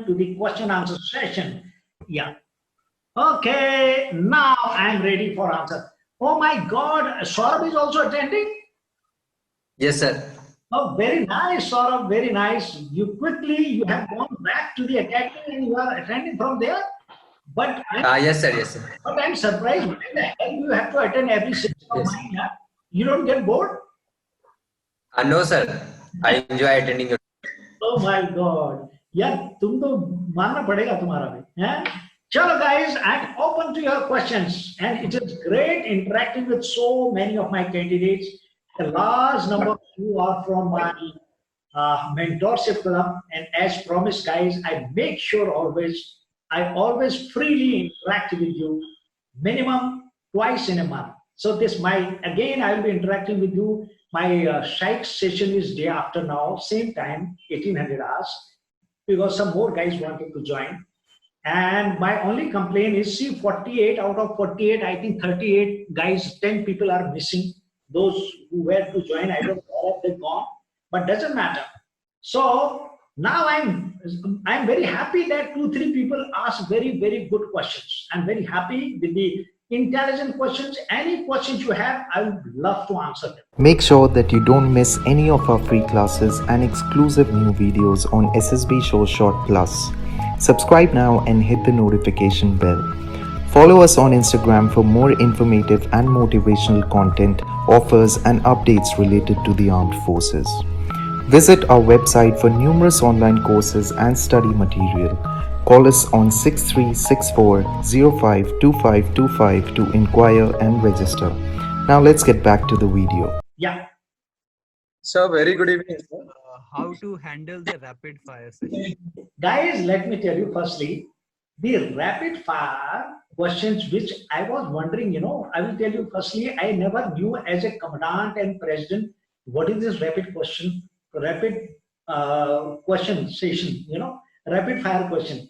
to the question answer session. Yeah. Okay, now I'm ready for answer. Oh my God, Saurabh is also attending? Yes, sir. Oh, very nice, Saurabh, very nice. You have gone back to the academy and you are attending from there. But Yes, sir. Yes, sir. But I'm surprised. Why the hell you have to attend every session of Yes. mine? Yeah? You don't get bored? No, sir. I enjoy attending your. Oh my God. यार तुम तो मानना पड़ेगा तुम्हारा भी हैं? Chalo guys, I'm open to your questions and it is great interacting with so many of my candidates. The large number of you are from my mentorship club, and as promised guys, I always freely interact with you minimum twice in a month. So again I will be interacting with you. My strike session is day after now, same time, 1800 hours, because some more guys wanted to join. And my only complaint is, see, 48 out of 48, I think 38 guys, 10 people are missing. Those who were to join, I don't know where they've gone, but doesn't matter. So now I'm very happy that 2-3 people ask very, very good questions. I'm very happy with the intelligent questions. Any questions you have, I would love to answer them. Make sure that you don't miss any of our free classes and exclusive new videos on SSB Show Short Plus. Subscribe now and hit the notification bell. Follow us on Instagram for more informative and motivational content, offers and updates related to the armed forces. Visit our website for numerous online courses and study material. Call us on 6364052525 to inquire and register. Now let's get back to the video. Yeah. Sir, very good evening, sir. How to handle the rapid fire session? Guys, let me tell you firstly, the rapid fire questions which I was wondering, I will tell you firstly, I never knew as a commandant and president, what is this rapid question session, rapid fire question.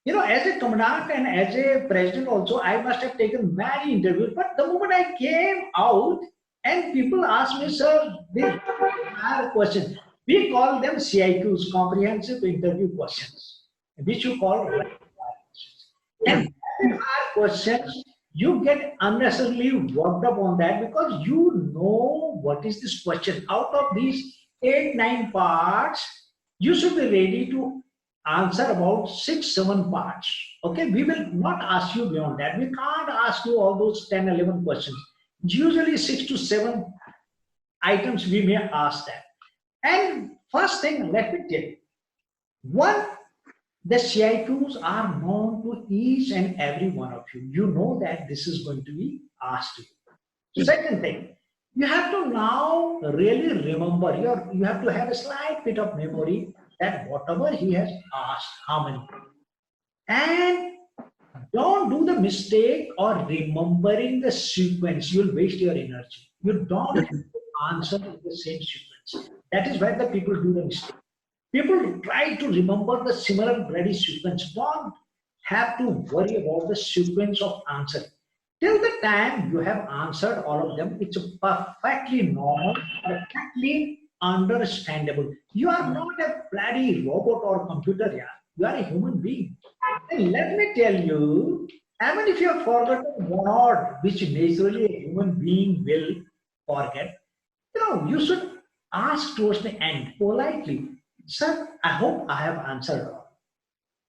As a commandant and as a president also, I must have taken many interviews, but the moment I came out and people asked me, sir, this rapid question, we call them CIQs, comprehensive interview questions, which you call rapid fire questions. And rapid fire questions, you get unnecessarily worked up on that because you know what is this question. Out of these 8-9 parts, you should be ready to answer about 6-7 parts. Okay, we will not ask you beyond that. We can't ask you all those 10-11 questions. Usually 6 to 7 items we may ask that. And first thing, let me tell you, one, the CIQs are known to each and every one of you. You know that this is going to be asked to you. Second thing, you have to now really remember, you have to have a slight bit of memory that whatever he has asked, how many. And don't do the mistake of remembering the sequence. You'll waste your energy. You don't have to answer in the same sequence. That is where the people do the mistake. People try to remember the similar bloody sequence. Don't have to worry about the sequence of answer. Till the time you have answered all of them, it's perfectly normal, perfectly understandable. You are not a bloody robot or computer, yeah. You are a human being. And let me tell you, even if you have forgotten one word, which naturally a human being will forget, you should ask towards the end politely, sir, I hope I have answered all.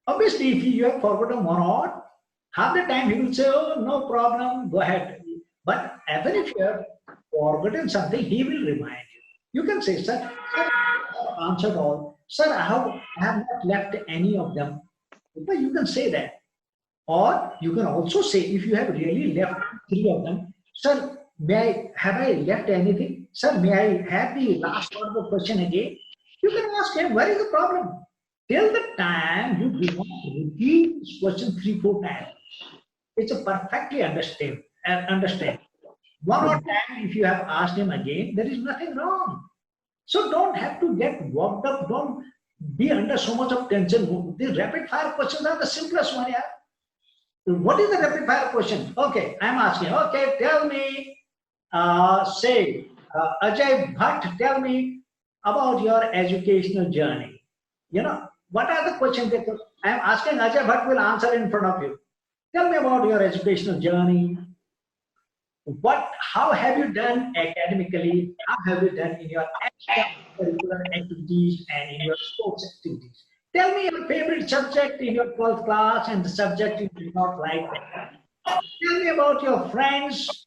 Obviously, if you have forgotten one word, half the time he will say, oh, no problem, go ahead. But even if you have forgotten something, he will remind you. You can say, sir, I have answered all. Sir, I have not left any of them. But you can say that. Or you can also say, if you have really left 3 of them, sir, have I left anything? Sir, may I have the last part of the question again? You can ask him, where is the problem? Till the time you do not repeat this question 3-4 times, it's a perfectly understand. One more time, if you have asked him again, there is nothing wrong. So don't have to get worked up. Don't be under so much of tension. The rapid fire questions are the simplest one. Yeah? What is the rapid fire question? Okay, I'm asking. Okay, tell me, Ajay Bhatt, tell me about your educational journey. What are the questions that I am asking? Ajay Bhatt will answer in front of you. Tell me about your educational journey. How have you done academically? How have you done in your extracurricular activities and in your sports activities? Tell me your favorite subject in your 12th class and the subject you did not like. Tell me about your friends,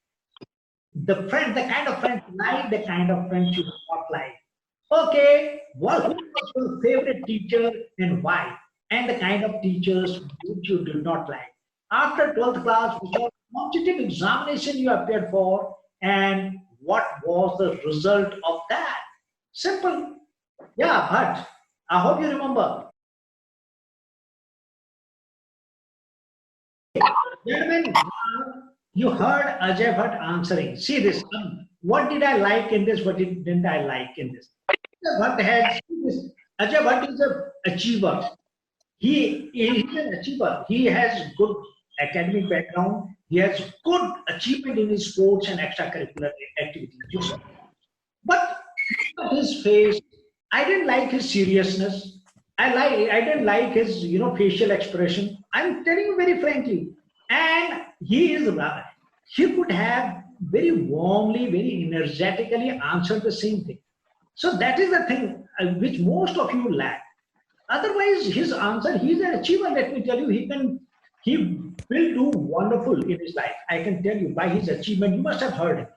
the kind of friends you like, the kind of friends you do not like. Okay, who was your favorite teacher and why? And the kind of teachers which you did not like. After 12th class, which was competitive examination you appeared for, and what was the result of that? Simple. Yeah, but I hope you remember. Gentlemen, you heard Ajay Bhatt answering. See this. What did I like in this? What didn't I like in this? Ajay Bhatt is an achiever. He is an achiever. He has good academic background. He has good achievement in his sports and extracurricular activities. But his face, I didn't like his seriousness. I didn't like his facial expression. I'm telling you very frankly. And he could have very warmly, very energetically answered the same thing. So that is the thing which most of you lack. Otherwise, his answer, he's an achiever. Let me tell you, he will do wonderful in his life. I can tell you by his achievement. You must have heard him.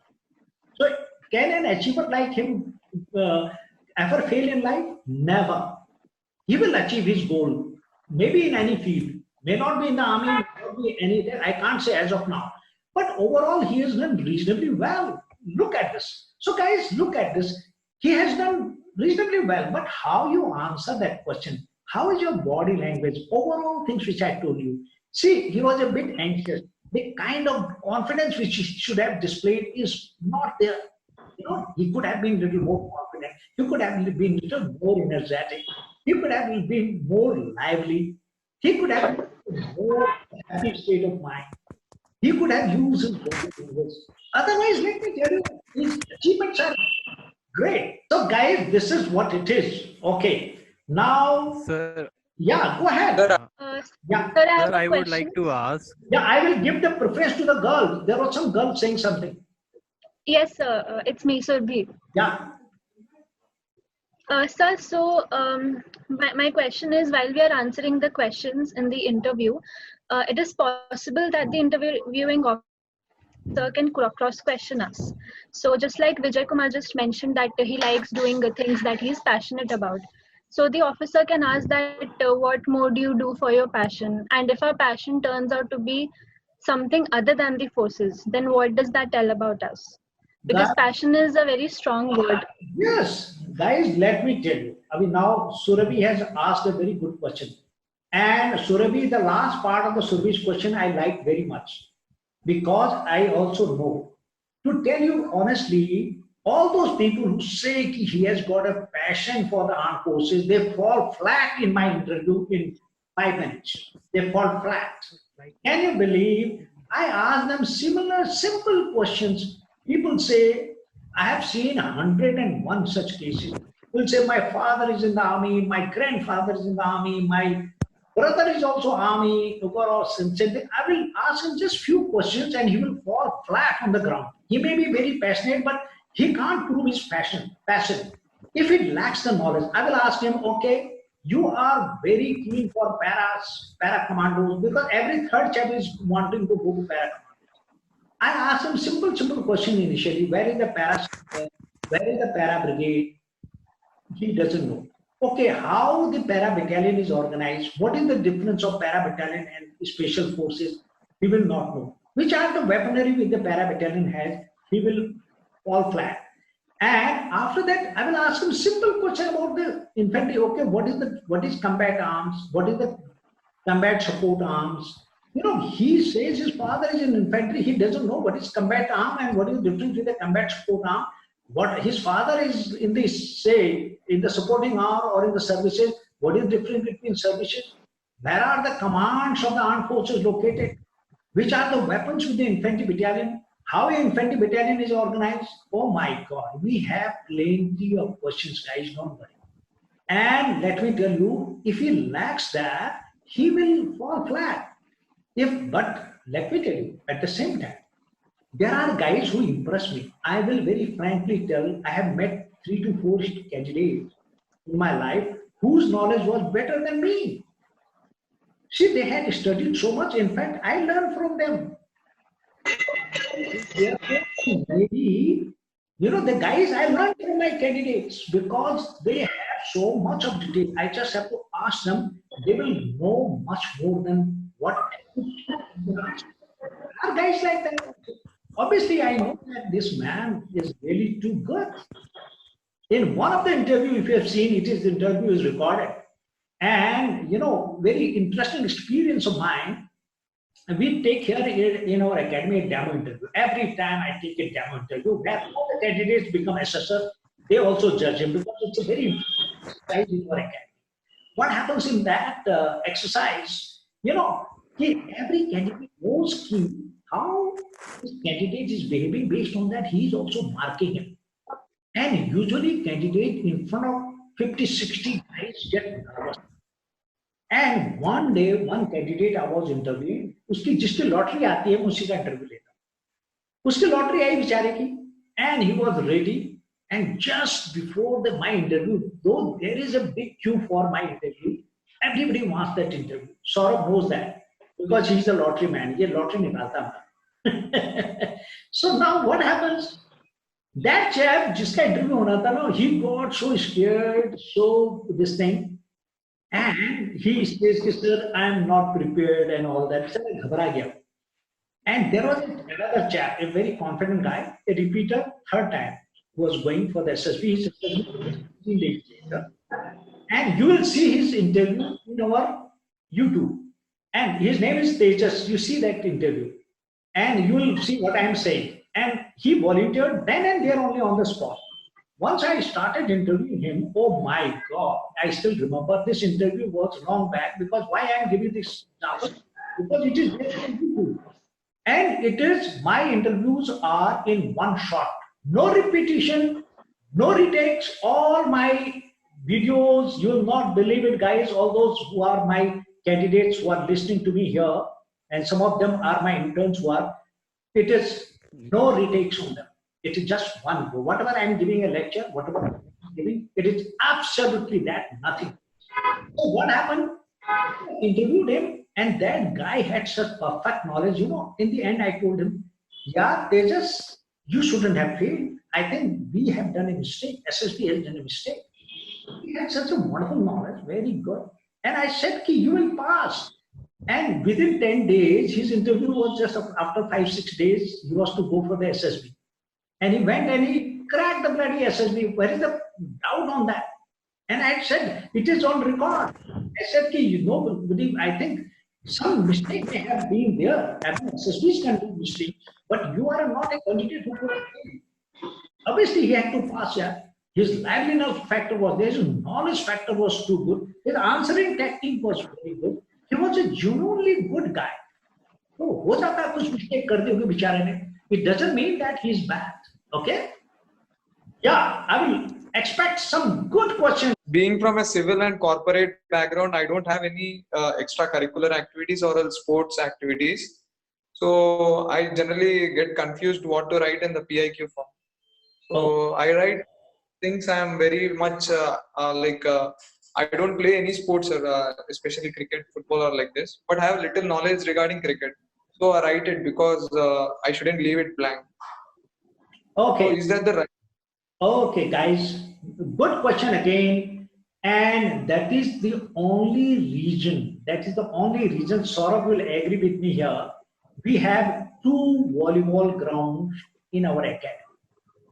So, can an achiever like him ever fail in life? Never. He will achieve his goal, maybe in any field. May not be in the army, may not be anything. I can't say as of now. But overall, he has done reasonably well. Look at this. So, guys, look at this. He has done reasonably well. But how you answer that question? How is your body language? Overall things which I told you. See, he was a bit anxious. The kind of confidence which he should have displayed is not there. He could have been a little more confident. He could have been a little more energetic. He could have been more lively. He could have been a more happy state of mind. He could have used his body language. Otherwise, let me tell you, his achievements are great. So, guys, this is what it is. Okay. Now, Sir, yeah, go ahead. Yeah. sir, I would like to ask. Yeah, I will give the preference to the girl. There was some girl saying something. Yes, sir. It's me, Surbhi. Yeah. Sir, so my question is, while we are answering the questions in the interview, it is possible that the interviewing officer can cross-question us. So just like Vijay Kumar just mentioned that he likes doing the things that he's passionate about. So the officer can ask that what more do you do for your passion? And if our passion turns out to be something other than the forces, then what does that tell about us? Because passion is a very strong word. Yes, guys, let me tell you. I mean, now Surabhi has asked a very good question. And Surabhi, the last part of the Surabhi's question I like very much. Because I also know, to tell you honestly, all those people who say he has got a passion for the armed forces, they fall flat in my interview in 5 minutes. They fall flat. Can you believe? I asked them similar simple questions. People say, I have seen 101 such cases. People say, my father is in the army, my grandfather is in the army, my brother is also army. I will ask him just few questions and he will fall flat on the ground. He may be very passionate, but he can't prove his passion. If he lacks the knowledge, I will ask him, okay, you are very keen for para commandos, because every third chap is wanting to go to para commandos. I asked him simple question initially, where is the para brigade? He doesn't know. Okay, how the para battalion is organized, what is the difference of para battalion and special forces? He will not know. Which are the weaponry which the para battalion has? He will fall flat. And after that, I will ask him simple question about the infantry. Okay, what is combat arms? What is the combat support arms? He says his father is in infantry. He doesn't know what is combat arm and what is the difference with the combat support arm. What his father is in the supporting arm or in the services. What is the difference between services? Where are the commands of the armed forces located? Which are the weapons with the infantry battalion? How an infantry battalion is organized? Oh my God, we have plenty of questions, guys. Don't worry. And let me tell you, if he lacks that, he will fall flat. But let me tell you, at the same time, there are guys who impress me. I will very frankly tell, I have met 3 to 4 candidates in my life whose knowledge was better than me. See, they had studied so much. In fact, I learned from them. Maybe, the guys I learned from my candidates because they have so much of detail. I just have to ask them. They will know much more than what are guys like that. Obviously, I know that this man is really too good. In one of the interview, if you have seen it, the interview is recorded. And, very interesting experience of mine. We take here in our academy a demo interview. Every time I take a demo interview, where all the candidates become assessor, they also judge him because it's a very important exercise in our academy. What happens in that exercise, every candidate knows how this candidate is behaving. Based on that, he is also marking him. And usually candidate in front of 50, 60 guys get nervous. And one day, one candidate I was interviewing, उसकी जिसकी lottery आती है, मैं उसी का interview लेता हूँ. उसकी लॉटरी आई बेचारे की, and he was ready. And just before my interview, though there is a big queue for my interview, everybody wants that interview. Saurabh knows that because he's a lottery man. ये lottery निकालता है. So now what happens? That chap, जिसका interview होना था ना, he got so scared, so this thing. And he says, sir, I am not prepared and all that. So I घबरा गया. And there was another chap, a very confident guy, a repeater, third time, who was going for the SSB. He's 15 days later. And you will see his interview in our YouTube. And his name is Tejas. You see that interview. And you will see what I am saying. And he volunteered then and there only on the spot. Once I started interviewing him, oh my God, I still remember this interview was long back because why I am giving this example? Because it is there on YouTube. And it is, my interviews are in one shot. No repetition, no retakes, all my videos, you will not believe it guys, all those who are my candidates who are listening to me here, and some of them are my interns who are, it is no retakes on them. It is just one go. Whatever I am giving a lecture, whatever I am giving, it is absolutely that, nothing. So what happened? I interviewed him, and that guy had such perfect knowledge. In the end, I told him, yeah, Tejas, you shouldn't have failed. I think we have done a mistake. SSB has done a mistake. He had such a wonderful knowledge, very good. And I said, you will pass. And within 10 days, his interview was just after 5-6 days, he was to go for the SSB. And he went and he cracked the bloody SSB. Where is the doubt on that? And I said, it is on record. I said, I think some mistake may have been there. SSBs can do mistakes, but you are not a candidate who could have failed. Obviously, he had to pass. Yeah. His liveliness factor was there. His knowledge factor was too good. His answering technique was very good. He was a genuinely good guy. So, हो जाता है कुछ mistake कर दी होगी बेचारे ने. It doesn't mean that he's bad. Okay? Yeah, I will expect some good questions. Being from a civil and corporate background, I don't have any extracurricular activities or sports activities. So I generally get confused what to write in the PIQ form. So I write things I am very much I don't play any sports, especially cricket, football or like this, but I have little knowledge regarding cricket. So I write it because I shouldn't leave it blank. Okay. So is that the right? Okay, guys, good question again. And that is the only reason, Saurabh will agree with me here. We have 2 volleyball grounds in our academy.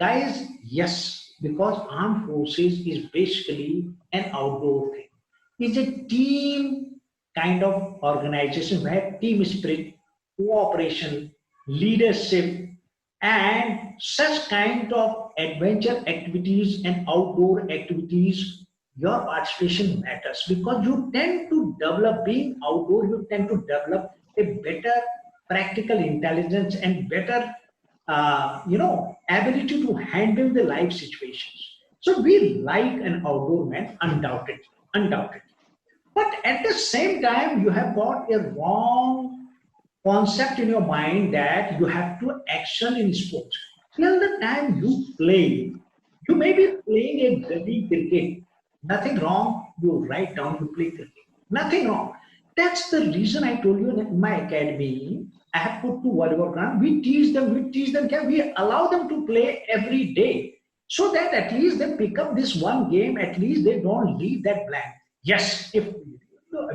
Guys, yes, because armed forces is basically an outdoor thing. It's a team kind of organization where team spirit, cooperation, leadership, and such kind of adventure activities and outdoor activities, your participation matters because you tend to develop, being outdoor, you tend to develop a better practical intelligence and better ability to handle the life situations. So we like an outdoor man, undoubtedly. But at the same time, you have got a wrong concept in your mind that you have to action in sports. Till the time you play, you may be playing a gully cricket. Nothing wrong. You write down you play cricket. Nothing wrong. That's the reason I told you that in my academy, I have put 2 volleyball ground. We teach them, we allow them to play every day. So that at least they pick up this one game, at least they don't leave that blank. Yes, if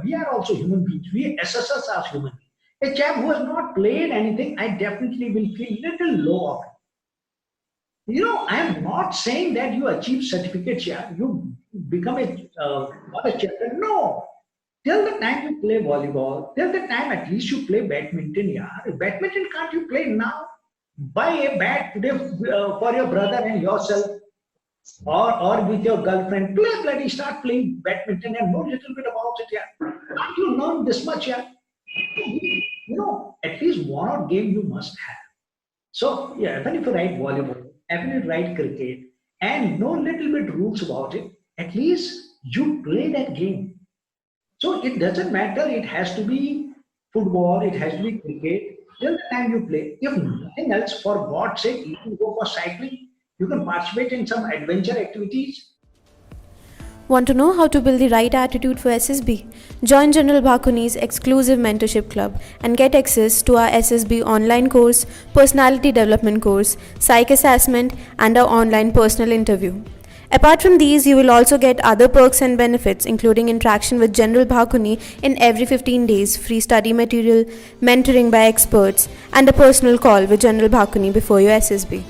we are also human beings, we assess us as human beings. A chap who has not played anything, I definitely will feel little low of it. I am not saying that you achieve certificates here, you become not a champion. No. Till the time you play volleyball, till the time at least you play badminton, yeah. Badminton can't you play now? Buy a bat today for your brother and yourself, or with your girlfriend. Bloody start playing badminton and know a little bit about it, yeah. Can't you learn this much, yeah? At least one or game you must have. So yeah, even if you write volleyball, even if you write cricket, and know little bit rules about it, at least you play that game. So it doesn't matter, it has to be football, it has to be cricket, till the time you play. If nothing else, for God's sake, you can go for cycling, you can participate in some adventure activities. Want to know how to build the right attitude for SSB? Join General Bhakuni's exclusive mentorship club and get access to our SSB online course, personality development course, psych assessment, and our online personal interview. Apart from these, you will also get other perks and benefits, including interaction with General Bhakuni in every 15 days, free study material, mentoring by experts, and a personal call with General Bhakuni before your SSB.